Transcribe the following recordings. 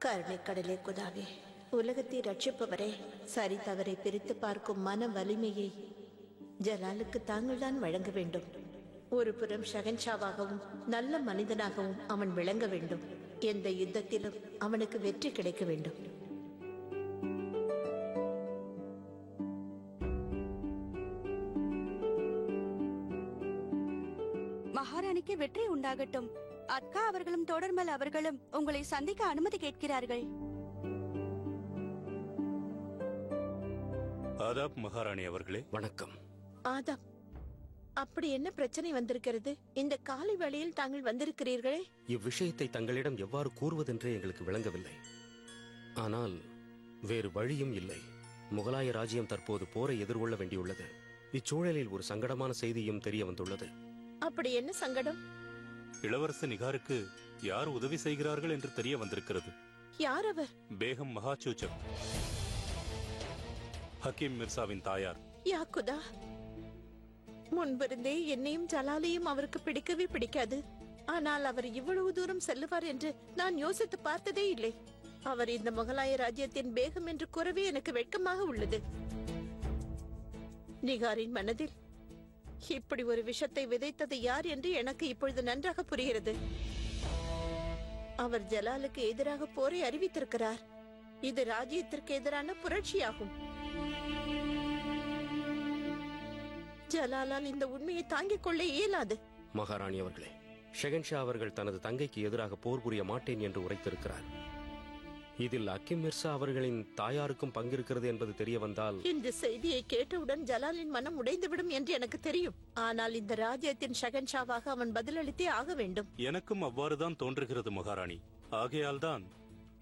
கருணைக்கடலே குதாவே, உலகத்தை ரட்சிப்பவரே, சரி தவறை பிரித்து பார்க்கும் மன வலிமையை ஜலாலுக்கு தாங்கள் தான் வழங்க வேண்டும். ஒரு புறம் ஷகன்ஷாவாகவும் நல்ல மனிதனாகவும் அவன் விளங்க வேண்டும். எந்த யுத்தத்திலும் அவனுக்கு வெற்றி கிடைக்க வேண்டும். மகாராணிக்கு வெற்றி உண்டாகட்டும். அக்கா அவர்களும் தொடர்மல் அவர்களும் உங்களை சந்திக்க அனுமதி கேட்கிறார்கள். ஆதாப் மகாராணி அவர்களே. வணக்கம். ஆதாப், அப்படி என்ன பிரச்சனை வந்திருக்கிறது? இந்த காலை வேளையில் தாங்கள் வந்திருக்கிறீர்களே? இவ்விஷயத்தை தங்களிடம் எவ்வாறு கூறுவதென்றே எங்களுக்கு விளங்கவில்லை. ஆனால் வேறு வழியும் இல்லை. முகலாய ராஜ்யம் தற்போது போரை எதிர்கொள்ள வேண்டியுள்ளது. இச்சூழலில் ஒரு சங்கடமான செய்தியும் தெரிய வந்துள்ளது. அப்படி என்ன சங்கடம்? இளவரசு நிகாருக்கு யார் உதவி செய்கிறார்கள் என்று தெரிய வந்திருக்கிறது. யார் அவர்? பேகம் மகாச்சூச்சக், ஹக்கீம் மிர்சாவின் தாயார். யாக்குதா, முன்பிருந்தே என்னையும் ஜலாலையும் அவருக்கு பிடிக்கவே பிடிக்காது. ஆனால் அவர் இவ்வளவு தூரம் செல்லுவார் என்று நான் யோசித்து பார்த்ததே இல்லை. அவர் இந்த முகலாய ராஜ்யத்தின் பேகம் என்று கூறவே எனக்கு வெட்கமாக உள்ளது. நிகாரின் மனதில் இப்படி ஒரு விஷத்தை விதைத்தது யார் என்று எனக்கு இப்பொழுது நன்றாக புரிகிறது. அவர் ஜலாலுக்கு எதிராக போரை அறிவித்திருக்கிறார். இது ராஜ்யத்திற்கு எதிரான புரட்சியாகும். ஜலாலால் இந்த உண்மையை தாங்கிக் கொள்ள இயலாது. மகாராணி அவர்களே, ஷெகன்ஷா அவர்கள் தனது தங்கைக்கு எதிராக போர் புரிய மாட்டேன் என்று உரைத்திருக்கிறார். இதில் ஹக்கீம் மிர்சா அவர்களின் தாயாருக்கும் பங்கிருக்கிறது என்பது தெரிய வந்தால்... இந்த செய்தியை கேட்டவுடன் ஜலாலின் மனம் உடைந்துவிடும் என்று எனக்கு தெரியும். ஆனால் இந்த ராஜ்யத்தின் ஷகன்ஷாவாக அவன் பதிலளித்தே ஆக வேண்டும். எனக்கும் அவ்வாறுதான் தோன்றுகிறது மகாராணி. ஆகையால் தான்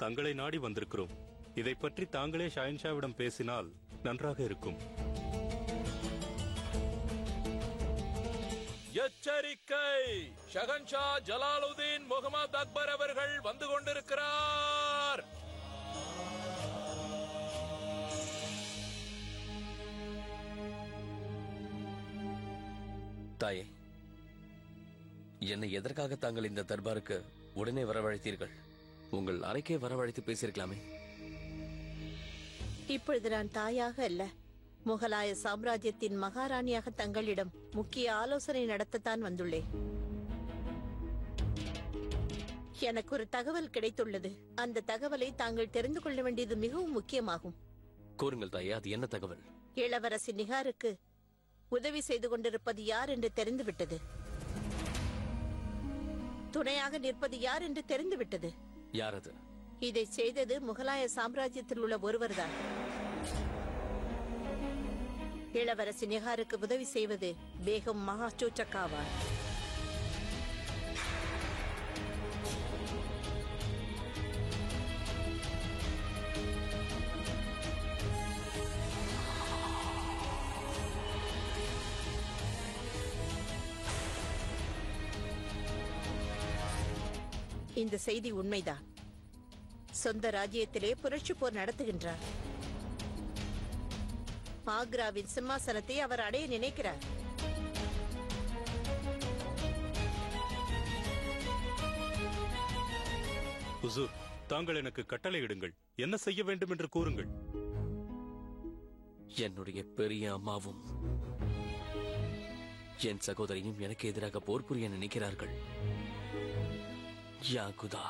தங்களை நாடி வந்திருக்கிறோம். இதை பற்றி தாங்களே ஷஹன்ஷாவிடம் பேசினால் நன்றாக இருக்கும். எச்சரிக்கை! ஷஹன்ஷா ஜலாலுதீன் முகமது அக்பர் அவர்கள் வந்து கொண்டிருக்கிறார். தாயே, என்னை எதற்காக தாங்கள் இந்த தர்பாருக்கு உடனே வரவழைத்தீர்கள்? உங்கள் அறைக்கே வரவழைத்து பேசியிருக்கலாமே. இப்பொழுது நான் தாயாக அல்ல, முகலாய சாம்ராஜ்யத்தின் மகாராணியாக தங்களிடம் முக்கிய ஆலோசனை நடத்தத்தான் வந்துள்ளேன். எனக்கு ஒரு தகவல் கிடைத்துள்ளது. அந்த தகவலை தாங்கள் தெரிந்து கொள்ள வேண்டியது மிகவும் முக்கியமாகும். கூறுங்கள் தாயே, அது என்ன தகவல்? இளவரசி நிகாருக்கு உதவி செய்து கொண்டிருப்பது யார் என்று தெரிந்துவிட்டது. துணையாக நிற்பது யார் என்று தெரிந்துவிட்டது. யார் அது? இதை செய்தது முகலாய சாம்ராஜ்யத்தில் உள்ள ஒருவர்தான். இளவரசி நிகாருக்கு உதவி செய்வது பேகம் மகாச்சூச்சக் ஆவார். இந்த செய்தி உண்மைதான். சொந்த ராஜ்யத்திலே புரட்சி போர் நடத்துகின்றார். ஆக்ராவின் சிம்மாசனத்தை அவர் அடைய நினைக்கிறார். ஹுசூர், தாங்கள் எனக்கு கட்டளையிடுங்கள். என்ன செய்ய வேண்டும் என்று கூறுங்கள். என்னுடைய பெரிய அம்மாவும் என் சகோதரியும் எனக்கு எதிராக போர் புரிய நினைக்கிறார்கள். யாகுதா,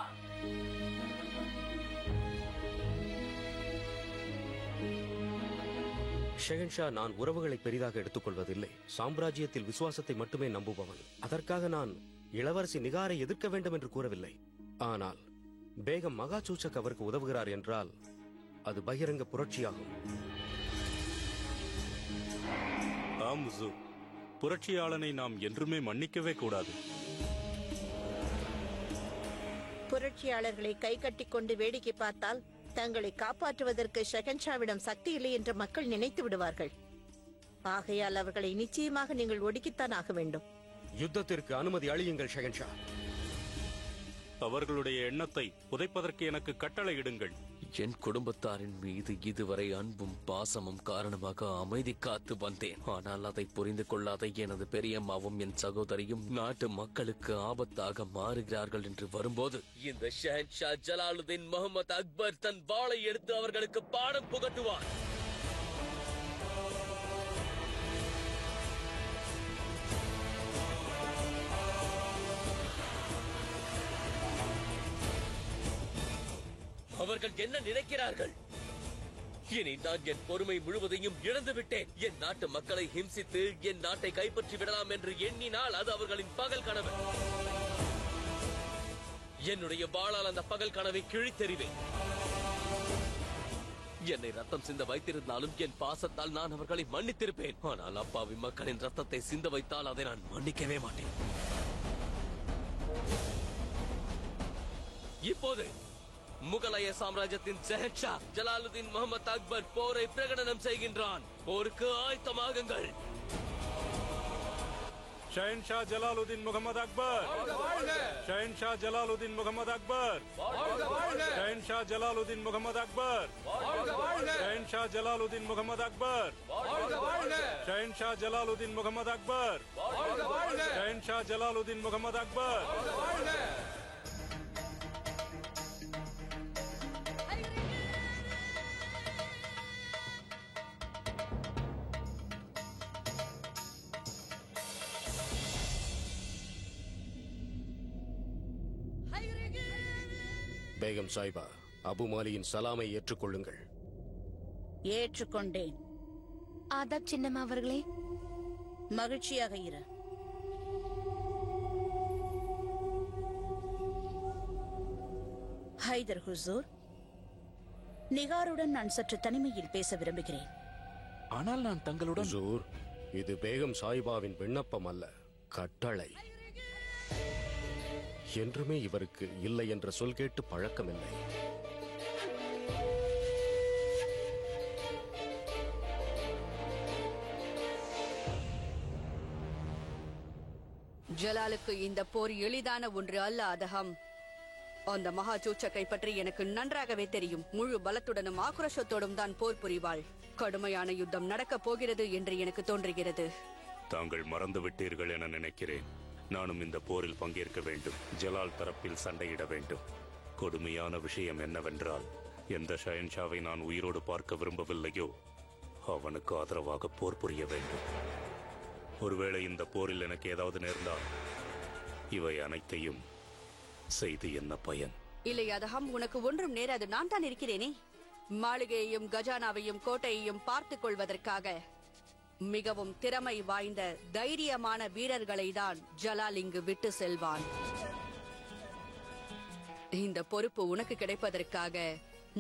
ஷெகன்ஷா, நான் உறவுகளை பெரிதாக எடுத்துக்கொள்வதில்லை. சாம்ராஜ்யத்தில் விசுவாசத்தை மட்டுமே நம்புபவன். அதற்காக நான் இளவரசி நிகாரை எதிர்க்க வேண்டும் என்று கூறவில்லை. ஆனால் பேகம் மகாச்சூச்சக் அவருக்கு உதவுகிறார் என்றால் அது பகிரங்க புரட்சியாகும். ஆம் ஹுசூர், புரட்சியாளனை நாம் என்றுமே மன்னிக்கவே கூடாது. புரட்சியாளர்களை கை கட்டி கொண்டு வேடிக்கை பார்த்தால் தங்களை காப்பாற்றுவதற்கு ஷெகன்ஷாவிடம் சக்தி இல்லை என்று மக்கள் நினைத்து விடுவார்கள். ஆகையால் அவர்களை நிச்சயமாக நீங்கள் ஒடுக்கித்தான் ஆக வேண்டும். யுத்தத்திற்கு அனுமதி அளியுங்கள் ஷெகன்ஷா. அவர்களுடைய எண்ணத்தை புதைப்பதற்கு எனக்கு கட்டளையிடுங்கள். என் குடும்பத்தாரின் மீது இதுவரை அன்பும் பாசமும் காரணமாக அமைதி காத்து வந்தேன். ஆனால் அதை புரிந்து கொள்ளாத எனது பெரியம்மாவும் என் சகோதரியும் நாட்டு மக்களுக்கு ஆபத்தாக மாறுகிறார்கள் என்று வரும்போது இந்த ஷஹன்ஷா ஜலாலுதீன் முகமது அக்பர் தன் வாளை எடுத்து அவர்களுக்கு பாடம் புகட்டுவார். அவர்கள் என்ன நினைக்கிறார்கள்? இனி நான் என் பொறுமை முழுவதையும் இழந்து விட்டேன். என் நாட்டு மக்களை ஹிம்சித்து என் நாட்டை கைப்பற்றி விடலாம் என்று எண்ணினால் அது அவர்களின் பகல் கனவு. என்னுடைய வாளால் அந்த பகல் கனவை கிழித்தெறிவேன். என்னை ரத்தம் சிந்த வைத்திருந்தாலும் என் பாசத்தால் நான் அவர்களை மன்னித்திருப்பேன். ஆனால் அப்பாவி மக்களின் ரத்தத்தை சிந்த வைத்தால் அதை நான் மன்னிக்கவே மாட்டேன். இப்போது முகலாய சாம்ராஜ்யத்தின் ஷஹன்ஷா ஜலாலுதீன் முகமது அக்பர் போரை பிரகடனம் செய்கின்றான். போருக்கு ஆயத்தமாகுங்கள். ஷஹன்ஷா ஜலாலுதீன் முகமது அக்பர், ஷஹன்ஷா ஜலாலுதீன் முகமது அக்பர், ஷஹன்ஷா ஜலாலுதீன் முகமது அக்பர், ஷஹன்ஷா ஜலாலுதீன் முகமது அக்பர், ஷஹன்ஷா ஜலாலுதீன் முகமது அக்பர், ஷஹன்ஷா ஜலாலுதீன் முகமது அக்பர். பேகம் சாஹிபா, அபு மாலியின் சலாமை ஏற்றுக்கொள்ளுங்கள். ஏற்றுக்கொண்டேன். ஆதாப் சின்னம்மா அவர்களே. மகிழ்ச்சியாக இரு. ஹைதர் ஹுசூர், நிகாருடன் நான் சற்று தனிமையில் பேச விரும்புகிறேன். ஆனால் நான் தங்களுடன் ஹுசூர், இது பேகம் சாஹிபாவின் விண்ணப்பம் அல்ல, கட்டளை. என்றுமே இவருக்கு இல்லை என்ற சொல் கேட்டு பழக்கமில்லை. ஜலாலுக்கு இந்த போர் எளிதான ஒன்று அல்ல அதகம். அந்த மகா சூச்சக்கை பற்றி எனக்கு நன்றாகவே தெரியும். முழு பலத்துடனும் ஆக்ரோஷத்தோடும் தான் போர் புரிவாள். கடுமையான யுத்தம் நடக்கப் போகிறது என்று எனக்கு தோன்றுகிறது. தாங்கள் மறந்து விட்டீர்கள் என நினைக்கிறேன். நானும் இந்த போரில் பங்கேற்க வேண்டும். ஜலால் தரப்பில் சண்டையிட வேண்டும். கொடுமையான விஷயம் என்னவென்றால், எந்த ஷஹன்ஷாவை நான் உயிரோடு பார்க்க விரும்பவில்லையோ அவனுக்கு ஆதரவாக போர் புரிய வேண்டும். ஒருவேளை இந்த போரில் எனக்கு ஏதாவது நேர்ந்தால் இவை அனைத்தையும் செய்து என்ன பயன்? இல்லை அதகம், உனக்கு ஒன்றும் நேராது. நான் தான் இருக்கிறேனே. மாளிகையையும் கஜானாவையும் கோட்டையையும் பார்த்துக் கொள்வதற்காக மிகவும் திறமை வாய்ந்த தைரியமான வீரர்களை தான் ஜலால் இங்கு விட்டு செல்வான். இந்த பொறுப்பு உனக்கு கிடைப்பதற்காக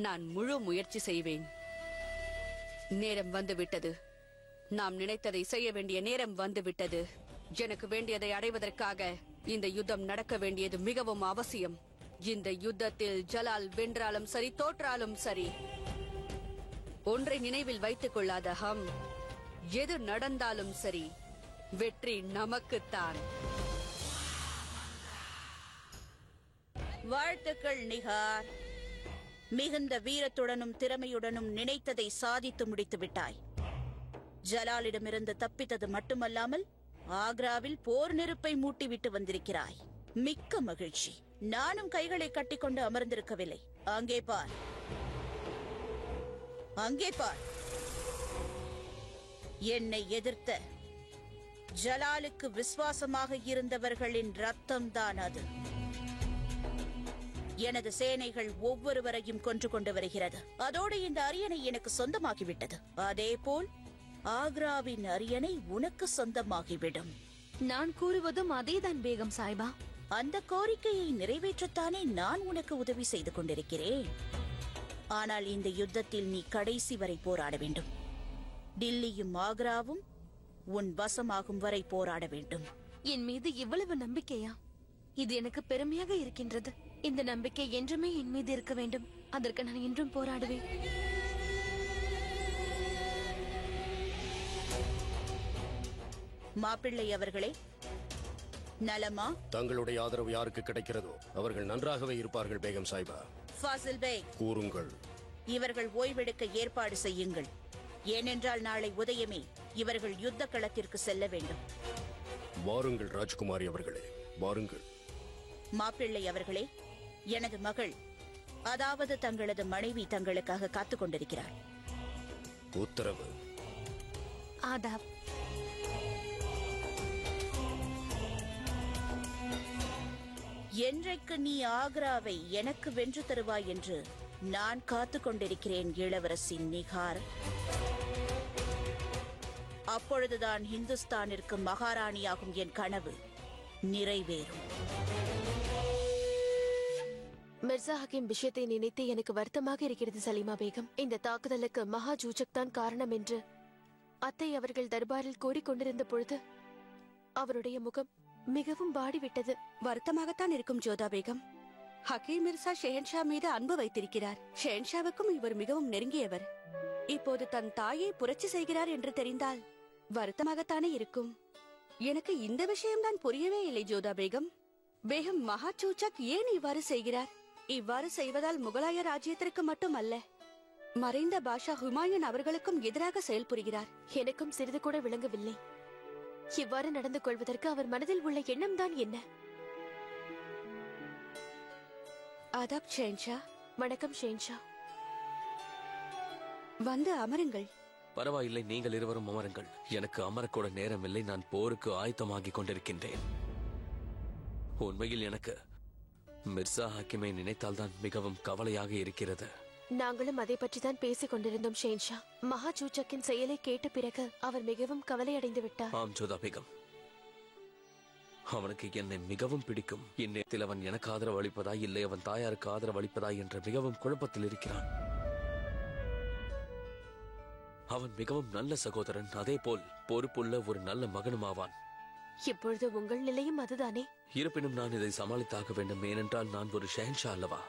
நான் முழு முயற்சி செய்வேன். நேரம் வந்துவிட்டது. நாம் நினைத்ததை செய்ய வேண்டிய நேரம் வந்துவிட்டது. எனக்கு வேண்டியதை அடைவதற்காக இந்த யுத்தம் நடக்க வேண்டியது மிகவும் அவசியம். இந்த யுத்தத்தில் ஜலால் வென்றாலும் சரி, தோற்றாலும் சரி, ஒன்றை நினைவில் வைத்துக் கொள்ளாத ஹம், எது நடந்தாலும் சரி, வெற்றி நமக்குத்தான். வாழ்த்துக்கள் நிகார். மிகுந்த வீரத்துடனும் திறமையுடனும் நினைத்ததை சாதித்து முடித்து விட்டாய். ஜலாலிடமிருந்து தப்பித்தது மட்டுமல்லாமல் ஆக்ராவில் போர் நெருப்பை மூட்டிவிட்டு வந்திருக்கிறாய். மிக்க மகிழ்ச்சி. நானும் கைகளை கட்டிக்கொண்டு அமர்ந்திருக்கவில்லை. அங்கே பார், அங்கே பார். என்னை எதிர்த்த ஜலாலுக்கு விசுவாசமாக இருந்தவர்களின் ரத்தம்தான் அது. எனது சேனைகள் ஒவ்வொருவரையும் கொன்று கொண்டு வருகிறது. அதோடு இந்த அரியணை எனக்கு சொந்தமாகிவிட்டது. அதேபோல் ஆக்ராவின் அரியணை உனக்கு சொந்தமாகிவிடும். நான் கூறுவதும் அதேதான் பேகம் சாஹிபா. அந்த கோரிக்கையை நிறைவேற்றத்தானே நான் உனக்கு உதவி செய்து கொண்டிருக்கிறேன். ஆனால் இந்த யுத்தத்தில் நீ கடைசி வரை போராட வேண்டும். டில்லியும் ஆக்ராவும் உன் வசமாகும் வரை போராட வேண்டும். என் மீது இவ்வளவு நம்பிக்கையா? இது எனக்கு பெருமையாக இருக்கின்றது. இந்த நம்பிக்கை என்றுமே என் மீது இருக்க வேண்டும். அதற்கு நான் இன்றும் போராடுவேன். மாப்பிள்ளை அவர்களே, நலமா? தங்களுடைய ஆதரவு யாருக்கு கிடைக்கிறதோ அவர்கள் நன்றாகவே இருப்பார்கள் பேகம் சாஹிபா. ஃபாசில் பேக், கூறுங்கள். இவர்கள் ஓய்வெடுக்க ஏற்பாடு செய்யுங்கள். ஏனென்றால் நாளை உதயமே இவர்கள் யுத்த களத்திற்கு செல்ல வேண்டும். வாருங்கள் ராஜகுமாரி அவர்களே, வாருங்கள். மாப்பிள்ளை அவர்களே, எனது மகள், அதாவது தங்களது மனைவி தங்களுக்காக காத்துக் கொண்டிருக்கிறார். உத்தரவு. ஆதாப். என்றைக்கு நீ ஆக்ராவை எனக்கு வென்று தருவாய் என்று நான் காத்துக் கொண்டிருக்கிறேன் இளவரசி நிகார். அப்பொழுதுதான் இந்துஸ்தானிற்கு மகாராணியாகும் என் கனவு நிறைவேறும். மிர்சா ஹக்கீம் விஷயத்தை நினைத்து எனக்கு வருத்தமாக இருக்கிறது சலீமா பேகம். இந்த தாக்குதலுக்கு மகா ஜூஜக் தான் காரணம் என்று அத்தை அவர்கள் தர்பாரில் கூறிக்கொண்டிருந்த பொழுது அவருடைய முகம் மிகவும் வாடிவிட்டது. வருத்தமாகத்தான் இருக்கும் ஜோதா பேகம். ஹக்கீம் மிர்சா ஷெஹன்ஷா மீது அன்பு வைத்திருக்கிறார். ஷெஹன்ஷாவுக்கும் இவர் மிகவும் நெருங்கியவர். இப்போது தன் தாயை புரட்சி செய்கிறார் என்று தெரிந்தால் வருத்தமாகத்தானே இருக்கும். எனக்கு இந்த விஷயம்தான் புரியவே இல்லை ஜோதா பேகம். பேகம் மகா சூச்சக் ஏன் இவ்வாறு செய்கிறார்? இவ்வாறு செய்வதால் முகலாய ராஜ்யத்திற்கு மட்டுமல்ல, மறைந்த பாஷா ஹுமாயூன் அவர்களுக்கும் எதிராக செயல்புரிகிறார். எனக்கும் சிறிது கூட விளங்கவில்லை. இவ்வாறு நடந்து கொள்வதற்கு அவர் மனதில் உள்ள எண்ணம் தான் என்ன? ஆதாப் ஷெஹன்ஷா. வணக்கம் ஷெஹன்ஷா. வந்து அமருங்கள். பரவாயில்லை, நீங்கள் இருவரும் அமருங்கள். எனக்கு அமரக்கூட நேரமில்லை. நான் போருக்கு ஆயத்தமாகிக் கொண்டிருக்கின்றேன். உண்மையில் எனக்கு மிர்சா ஹக்கீமை நினைத்தால்தான் மிகவும் கவலையாக இருக்கிறது. நாங்களும் அதை பற்றிதான் பேசிக் கொண்டிருந்தோம் ஷெஹன்ஷா. மகா சூச்சக்கின் செயலை கேட்ட பிறகு அவர் மிகவும் கவலை அடைந்து விட்டார். ஆம் ஜோதா பேகம், அவனுக்கு என்னை மிகவும் பிடிக்கும். இந்நேரத்தில் அவன் எனக்கு ஆதரவு அளிப்பதா இல்லை அவன் தாயாருக்கு ஆதரவு அளிப்பதா என்ற மிகவும் குழப்பத்தில் இருக்கிறான். அவன் மிகவும் நல்ல சகோதரன், அதே போல் பொறுப்புள்ள ஒரு நல்ல மகனும் ஆவான். இப்பொழுது உங்கள் நிலையும் அதுதானே? இருப்பினும் நான் இதை சமாளித்தாக வேண்டும். ஏனென்றால் நான் ஒரு ஷெஹன்ஷா அல்லவா.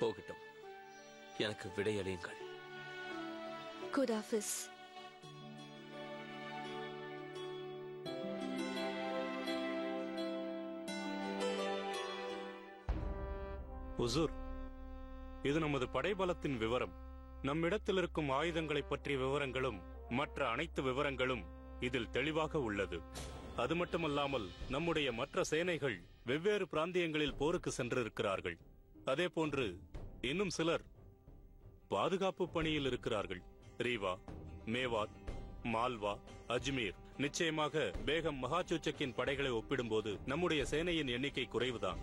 போகட்டும், எனக்கு விடையளியுங்கள். குடாஃபிஸ். உசூர், இது நமது படைபலத்தின் விவரம். நம்மிடத்தில் இருக்கும் ஆயுதங்களை பற்றிய விவரங்களும் மற்ற அனைத்து விவரங்களும் இதில் தெளிவாக உள்ளது. அது மட்டுமல்லாமல் நம்முடைய மற்ற சேனைகள் வெவ்வேறு பிராந்தியங்களில் போருக்கு சென்றிருக்கிறார்கள். அதே போன்று இன்னும் சிலர் பாதுகாப்பு பணியில் இருக்கிறார்கள். ரீவா, மேவாத், மால்வா, அஜ்மீர். நிச்சயமாக பேகம் மகாசூச்சக்கின் படைகளை ஒப்பிடும்போது நம்முடைய சேனையின் எண்ணிக்கை குறைவுதான்.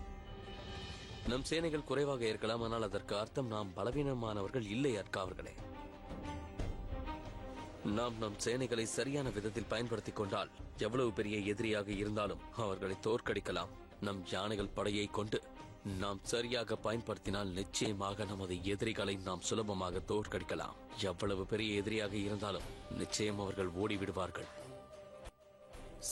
நம் சேனைகள் குறைவாக இருக்கலாம், ஆனால் அதற்கு அர்த்தம் நாம் பலவீனமானவர்கள் இல்லை அர்க்கா அவர்களே. நாம் நம் சேனைகளை சரியான விதத்தில் பயன்படுத்திக் கொண்டால் எவ்வளவு பெரிய எதிரியாக இருந்தாலும் அவர்களை தோற்கடிக்கலாம். நம் யானைகள் படையை கொண்டு நாம் சரியாக பயன்படுத்தினால் நிச்சயமாக நமது எதிரிகளை நாம் சுலபமாக தோற்கடிக்கலாம். எவ்வளவு பெரிய எதிரியாக இருந்தாலும் நிச்சயம் அவர்கள் ஓடிவிடுவார்கள்.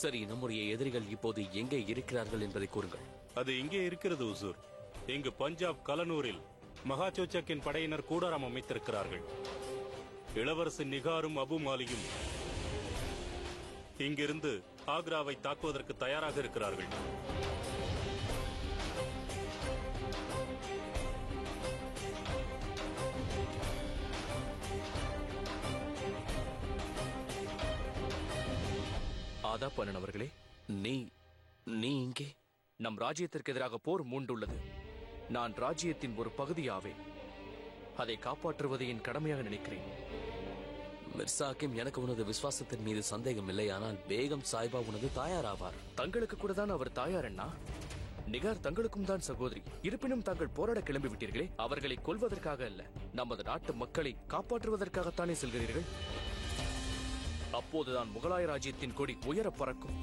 சரி, நம்முடைய எதிரிகள் இப்போது எங்கே இருக்கிறார்கள் என்பதை கூறுங்கள். அது இங்கே இருக்கிறது உசூர். இங்கு பஞ்சாப் கலனூரில் மகாசூச்சக்கின் படையினர் கூடாரம் அமைத்திருக்கிறார்கள். இளவரசி நிகாரும் அபு மாலியும் இங்கிருந்து ஆக்ராவை தாக்குவதற்கு தயாராக இருக்கிறார்கள். ஆதாப் அண்ணன் அவர்களே, நீ இங்கே? நம் ராஜ்யத்திற்கு எதிராக போர் மூண்டுள்ளது. நான் ராஜ்யத்தின் ஒரு பகுதியாவேன். அதை காப்பாற்றுவதை என் கடமையாக நினைக்கிறேன். மிர்சா ஹக்கீம், எனக்கு உனது விசுவாசத்தின் மீது சந்தேகம் இல்லை. ஆனால் பேகம் சாய்பா உனது தாயாராவார். தங்களுக்கு கூட தான் அவர் தாயார் அண்ணா. நிகார் தங்களுக்கும் தான் சகோதரி. இருப்பினும் தாங்கள் போராட கிளம்பி விட்டீர்களே, அவர்களை கொல்வதற்காக அல்ல, நமது நாட்டு மக்களை காப்பாற்றுவதற்காகத்தானே செல்கிறீர்கள். அப்போதுதான் முகலாய ராஜ்யத்தின் கொடி உயர பறக்கும்.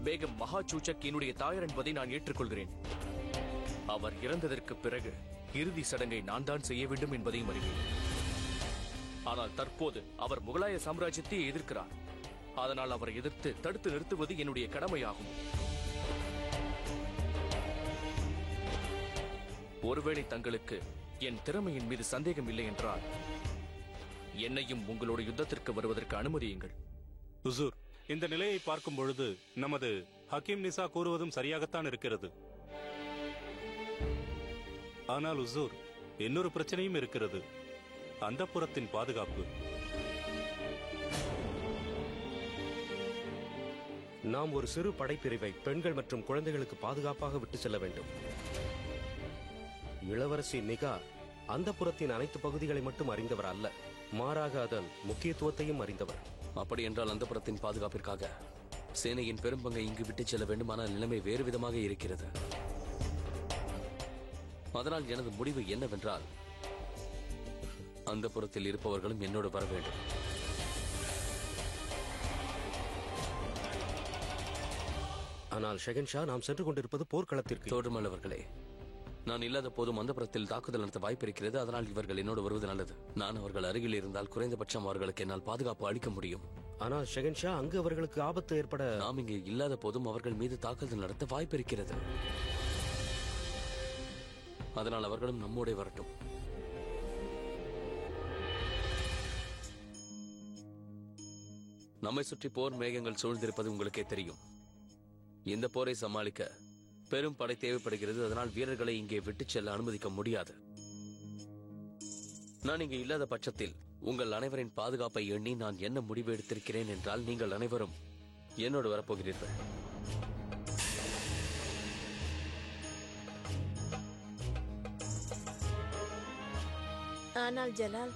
பேகம் மகாசூச்சக் என்னுடைய தாயார் என்பதை நான் ஏற்றுக்கொள்கிறேன். அவர் இறந்ததற்கு பிறகு இறுதி சடங்கை நான் தான் செய்ய வேண்டும் என்பதையும் அறிவேன். ஆனால் தற்போது அவர் முகலாய சாம்ராஜ்யத்தை எதிர்க்கிறார். அதனால் அவரை எதிர்த்து தடுத்து நிறுத்துவது என்னுடைய கடமையாகும். ஒருவேளை தங்களுக்கு என் திறமையின் மீது சந்தேகம் இல்லை என்றால் என்னையும் உங்களோட யுத்தத்திற்கு வருவதற்கு அனுமதியுங்கள். உசூர், இந்த நிலையை பார்க்கும் பொழுது நமது ஹக்கீம் நிசா கூறுவதும் சரியாகத்தான் இருக்கிறது. ஆனால் உசூர், இன்னொரு பிரச்சனையும் இருக்கிறது. அந்தப்புரத்தின் பாதுகாப்பு. நாம் ஒரு சிறு படைப்பிரிவை பெண்கள் மற்றும் குழந்தைகளுக்கு பாதுகாப்பாக விட்டு செல்ல வேண்டும். இளவரசி நிகா அந்தப்புரத்தின் அனைத்து பகுதிகளை மட்டும் அறிந்தவர் அல்ல, மாறாக அதன் முக்கியத்துவத்தையும் அறிந்தவர். அப்படி என்றால் அந்தப்புரத்தின் பாதுகாப்பிற்காக சேனையின் பெரும்பங்கை இங்கு விட்டுச் செல்ல வேண்டும். ஆனால் நிலைமை வேறு விதமாக இருக்கிறது. அதனால் எனது முடிவு என்னவென்றால், அந்தப்புரத்தில் இருப்பவர்களும் என்னோடு வர வேண்டும். ஆனால் ஷெகன்ஷா, நாம் சென்று கொண்டிருப்பது போர்க்களத்திற்கு. தோற்றுமல்லவர்களே, நான் இல்லாத போதும் அந்தப்புரத்தில் தாக்குதல் நடத்த வாய்ப்பு இருக்கிறது. அதனால் இவர்கள் என்னோடு வருவது நல்லது. நான் அவர்கள் அருகில் இருந்தால் குறைந்தபட்சம் அவர்களுக்கு என்னால் பாதுகாப்பு அளிக்க முடியும். ஆனால் ஷெகன்ஷா, அங்கு அவர்களுக்கு ஆபத்து ஏற்பட... நாம் இங்கே இல்லாத போதும் அவர்கள் மீது தாக்குதல் நடத்த வாய்ப்பு இருக்கிறது. அதனால் அவர்களும் நம்மோட வரட்டும். நம்மை சுற்றி போர் மேகங்கள் சூழ்ந்திருப்பது உங்களுக்கே தெரியும். இந்த போரை சமாளிக்க பெரும் படை தேவைப்படுகிறது. அதனால் வீரர்களை இங்கே விட்டுச் செல்ல அனுமதிக்க முடியாது. நான் இங்கே இல்லாத பட்சத்தில் உங்கள் அனைவரின் பாதுகாப்பை எண்ணி நான் என்ன முடிவு எடுத்திருக்கிறேன் என்றால், நீங்கள் அனைவரும் என்னோடு வரப்போகிறீர்கள். ஆனால் ஜலால்,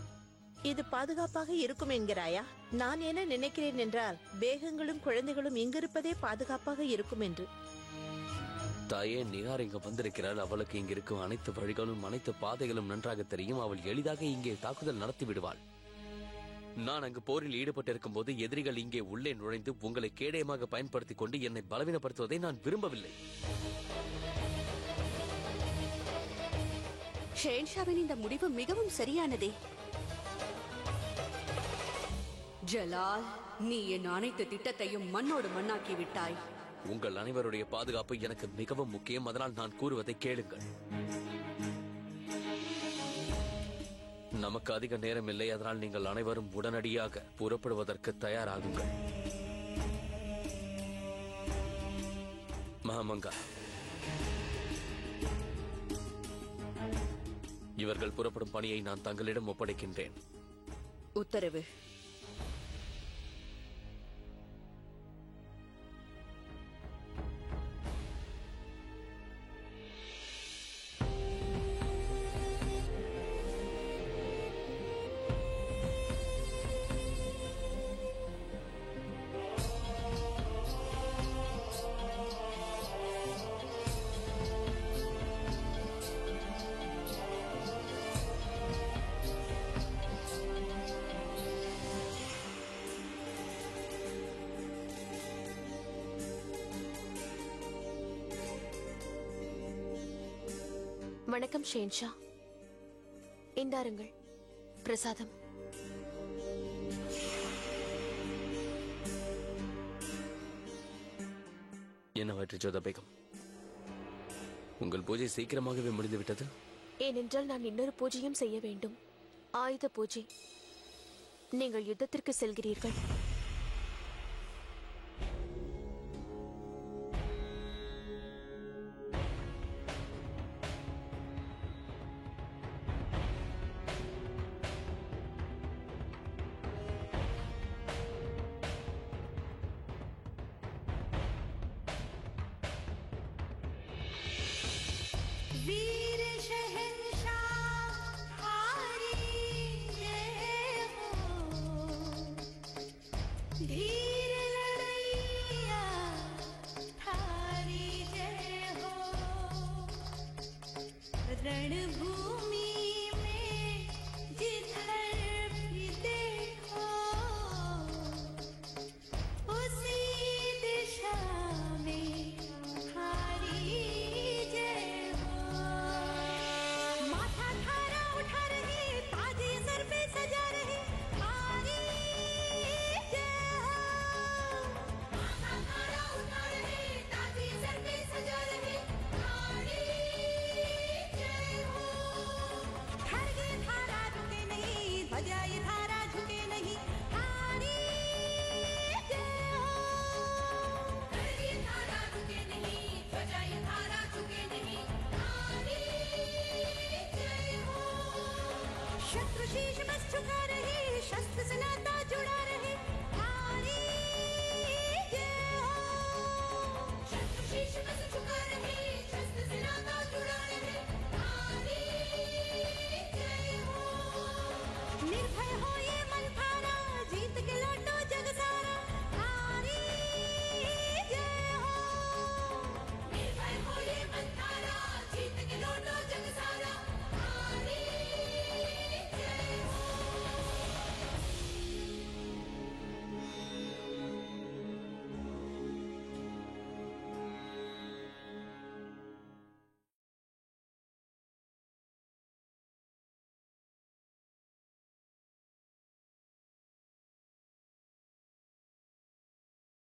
இது பாதுகாப்பாக இருக்கும் என்கிறாயா? நான் என்ன நினைக்கிறேன் என்றால், பேகங்களும் குழந்தைகளும் இங்கிருப்பதே பாதுகாப்பாக இருக்கும் என்று. தாயே, நிகார் இங்கு வந்திருக்கிறாள். அவளுக்கு இங்கு இருக்கும் அனைத்து வழிகளும் அனைத்து பாதைகளும் நன்றாக தெரியும். அவள் எளிதாக இங்கே தாக்குதல் நடத்தி விடுவாள். நான் அங்கு போரில் ஈடுபட்டிருக்கும் போது எதிரிகள் இங்கே உள்ளே நுழைந்து உங்களை கேடயமாக பயன்படுத்திக் கொண்டு என்னை பலவீனப்படுத்துவதை நான் விரும்பவில்லை. ஷெஹன்ஷாவின் இந்த முடிவு மிகவும் சரியானதே. ஜலால், நீ என் அனைத்து திட்டத்தையும் மண்ணோடு மண்ணாக்கி விட்டாய். உங்கள் அனைவருடைய பாதுகாப்பு எனக்கு மிகவும் முக்கியம். அதனால் நான் கூறுவதை கேளுங்கள். நமக்கு அதிக நேரம் இல்லை. அதனால் நீங்கள் அனைவரும் உடனடியாக புறப்படுவதற்கு தயாராகுங்கள். மகாமங்கா, இவர்கள் புறப்படும் பணியை நான் தங்களிடம் ஒப்படைக்கின்றேன். உத்தரவு. வணக்கம் ஷெஹன்ஷா. இந்தாருங்கள் பிரசாதம். என்னவாயிற்று ஜோதா பேகம்? உங்கள் பூஜை சீக்கிரமாகவே முடிந்துவிட்டது. ஏனென்றால் நான் இன்னொரு பூஜையும் செய்ய வேண்டும். ஆயுத பூஜை. நீங்கள் யுத்தத்திற்கு செல்கிறீர்கள். शीश बस झुका रहे, शस्त्र से नाता जुड़ा रहे, भारी